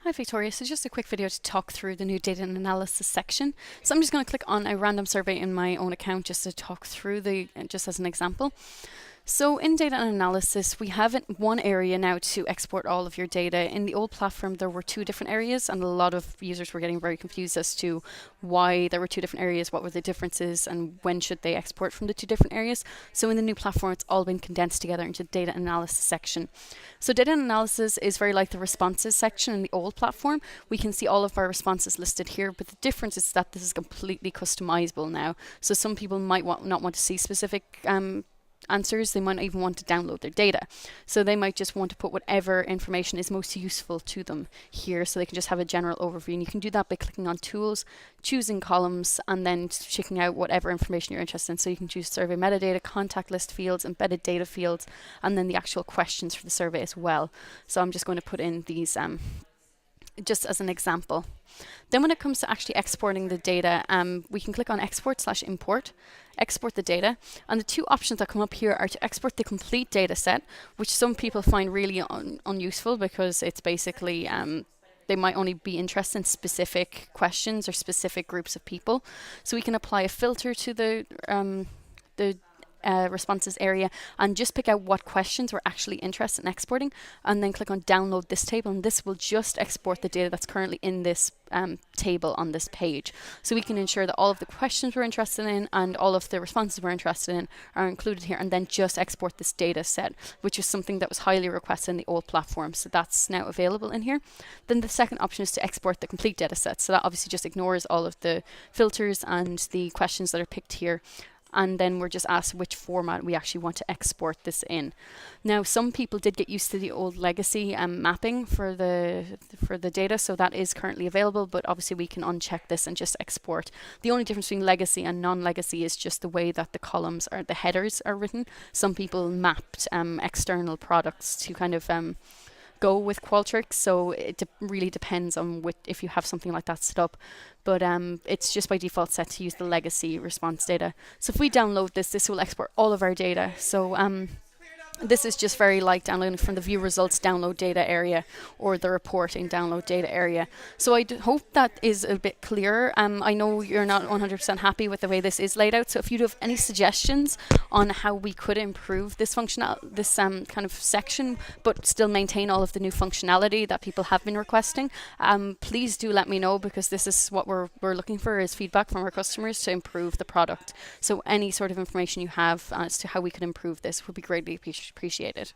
Hi Victoria, so just a quick video to talk through the new data and analysis section. So I'm just going to click on a random survey in my own account just to talk through just as an example. So in data and analysis, we have one area now to export all of your data. In the old platform, there were two different areas, and a lot of users were getting very confused as to why there were two different areas, what were the differences, and when should they export from the two different areas. So in the new platform, it's all been condensed together into the data analysis section. So data analysis is very like the responses section in the old platform. We can see all of our responses listed here, but the difference is that this is completely customizable now. So some people might not want to see specific answers. They might even want to download their data. So they might just want to put whatever information is most useful to them here, so they can just have a general overview. And you can do that by clicking on tools, choosing columns, and then checking out whatever information you're interested in. So you can choose survey metadata, contact list fields, embedded data fields, and then the actual questions for the survey as well. So I'm just going to put in these just as an example. Then when it comes to actually exporting the data, we can click on export/import, export the data, and the two options that come up here are to export the complete data set, which some people find really unuseful because it's basically they might only be interested in specific questions or specific groups of people. So we can apply a filter to the responses area and just pick out what questions we're actually interested in exporting, and then click on download this table, and this will just export the data that's currently in this table on this page. So we can ensure that all of the questions we're interested in and all of the responses we're interested in are included here, and then just export this data set, which is something that was highly requested in the old platform. So that's now available in here. Then the second option is to export the complete data set. So that obviously just ignores all of the filters and the questions that are picked here, and then we're just asked which format we actually want to export this in. Now, some people did get used to the old legacy mapping for the data, so that is currently available, but obviously we can uncheck this and just export. The only difference between legacy and non-legacy is just the way that the columns or the headers are written. Some people mapped external products to kind of go with Qualtrics, so it really depends on if you have something like that set up, but it's just by default set to use the legacy response data. So if we download this will export all of our data. So this is just very like downloading from the view results download data area or the reporting download data area. So I hope that is a bit clearer. I know you're not 100% happy with the way this is laid out, so if you have any suggestions on how we could improve this kind of section but still maintain all of the new functionality that people have been requesting, please do let me know, because this is what we're looking for, is feedback from our customers to improve the product. So any sort of information you have as to how we could improve this would be greatly appreciated.